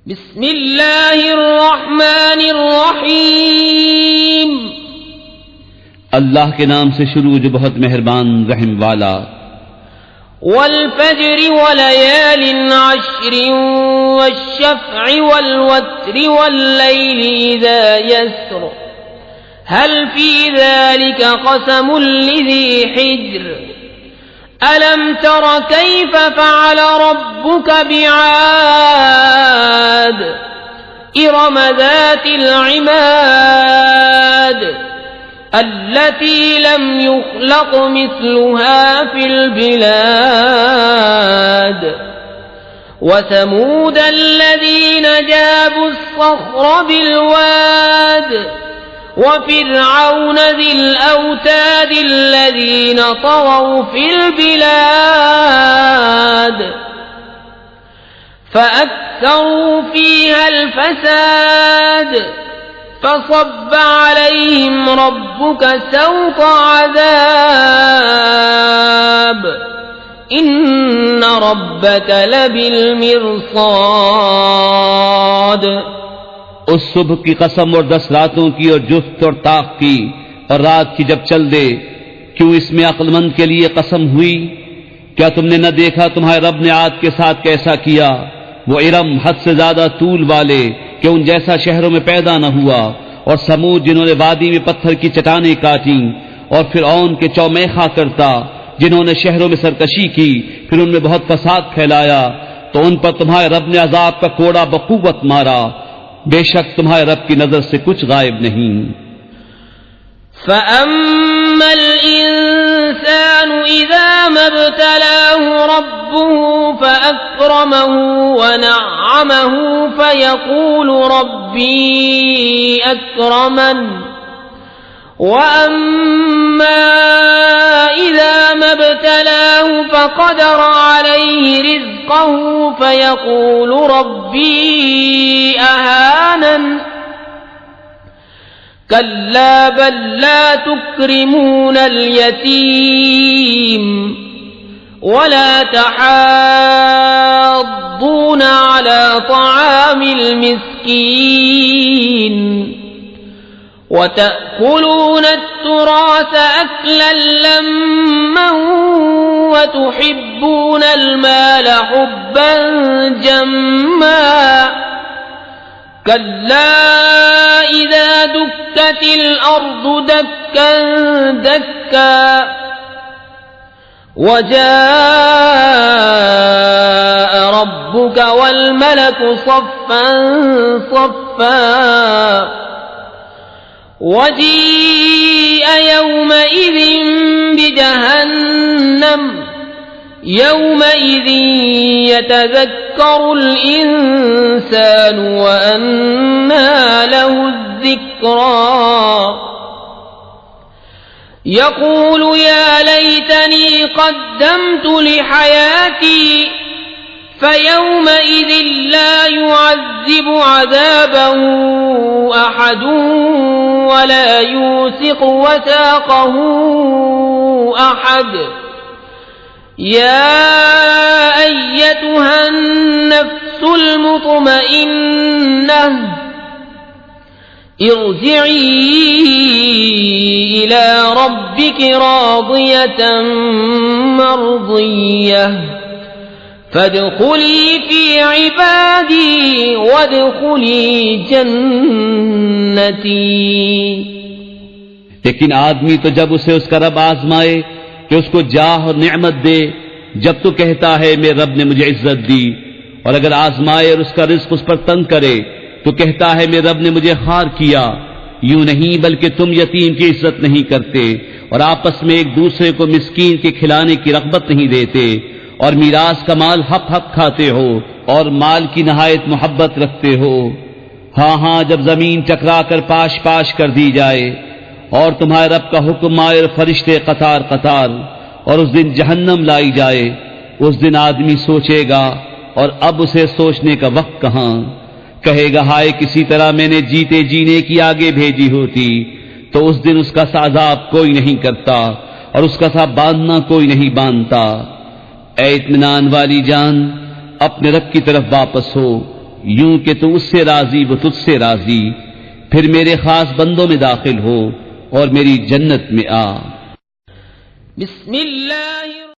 بسم اللہ الرحمن الرحیم اللہ کے نام سے شروع جو بہت مہربان رحم والا. والفجر وليال عشر والشفع والوتر والليل إذا يسر هل في ذلك قسم لذي حجر ألم تر كيف فعل ربك بعاد إرم ذات العماد التي لم يخلق مثلها في البلاد وثمود الذين جابوا الصخر بالواد وفرعون ذي الأوتاد الذين طغوا في البلاد فأكثروا فيها الفساد فصب عليهم ربك سوط عذاب إن ربك لبالمرصاد. اس صبح کی قسم اور 10 راتوں کی اور جفت اور طاق کی اور رات کی جب چل دے، کیوں اس میں عقل مند کے لیے قسم ہوئی؟ کیا تم نے نہ دیکھا تمہارے رب نے عاد کے ساتھ کیسا کیا؟ وہ ارم حد سے زیادہ طول والے کہ ان جیسا شہروں میں پیدا نہ ہوا، اور سمود جنہوں نے وادی میں پتھر کی چٹانیں کاٹیں، اور فرعون کے چومیخا کرتا جنہوں نے شہروں میں سرکشی کی پھر ان میں بہت فساد پھیلایا، تو ان پر تمہارے رب نے عذاب کا کوڑا بقوت مارا. بے شک تمہارے رب کی نظر سے کچھ غائب نہیں. فَأَمَّا الْإِنسَانُ إِذَا مَا ابْتَلَاهُ رَبُّهُ فَأَكْرَمَهُ وَنَعَّمَهُ فَيَقُولُ رَبِّي أَكْرَمَنِ وَأَمَّا إِذَا مَا ابْتَلَاهُ فَقَدَرَ عَلَيْهِ رِزْقَهُ فَيَقُولُ رَبِّي أَهَانَنِ كَلَّا بَل لَّا تُكْرِمُونَ الْيَتِيمَ وَلَا تَحَاضُّونَ عَلَى طَعَامِ الْمِسْكِينِ وَتَأْكُلُونَ التُّرَاثَ أَكْلًا لَّمًّا وَتُحِبُّونَ الْمَالَ حُبًّا جَمًّا كَلَّا إِذَا دُكَّتِ الْأَرْضُ دَكًّا دَكًّا وَجَاءَ رَبُّكَ وَالْمَلَكُ صَفًّا صَفًّا وَجِيءَ يَوْمَئِذٍ بِجَهَنَّمَ يَوْمَئِذٍ يَتَذَكَّرُ الْإِنسَانُ وَأَنَّى لَهُ الذِّكْرَى يَقُولُ يَا لَيْتَنِي قَدَّمْتُ لِحَيَاتِي فَيَوْمَئِذٍ لَّا يُعَذِّبُ عَذَابَهُ أَحَدٌ وَلَا يُوثِقُ وَثَاقَهُ أَحَدٌ. يَا أَيَّتُهَا النَّفْسُ الْمُطْمَئِنَّةُ ارْجِعِي إِلَى رَبِّكِ رَاضِيَةً مَّرْضِيَّةً فَادْخُلِي فِي عِبَادِي وَادْخُلِي جَنَّتِي. لیکن آدمی تو جب اسے اس کا رب آزمائے کہ اس کو جاہ اور نعمت دے، جب تو کہتا ہے میرے رب نے مجھے عزت دی، اور اگر آزمائے اور اس کا رزق اس پر تنگ کرے تو کہتا ہے میرے رب نے مجھے خوار کیا. یوں نہیں بلکہ تم یتیم کی عزت نہیں کرتے اور آپس میں ایک دوسرے کو مسکین کے کھلانے کی رغبت نہیں دیتے، اور میراث کا مال حق حق کھاتے ہو اور مال کی نہایت محبت رکھتے ہو. ہاں ہاں، جب زمین ٹکرا کر پاش پاش کر دی جائے اور تمہارے رب کا حکم آئے اور فرشتے قطار قطار، اور اس دن جہنم لائی جائے، اس دن آدمی سوچے گا، اور اب اسے سوچنے کا وقت کہاں. کہے گا ہائے کسی طرح میں نے جیتے جینے کی آگے بھیجی ہوتی. تو اس دن اس کا عذاب کوئی نہیں کرتا اور اس کا سا باندھنا کوئی نہیں باندھتا. اے اطمینان والی جان، اپنے رب کی طرف واپس ہو، یوں کہ تو اس سے راضی وہ تجھ سے راضی، پھر میرے خاص بندوں میں داخل ہو اور میری جنت میں آ۔ بسم اللہ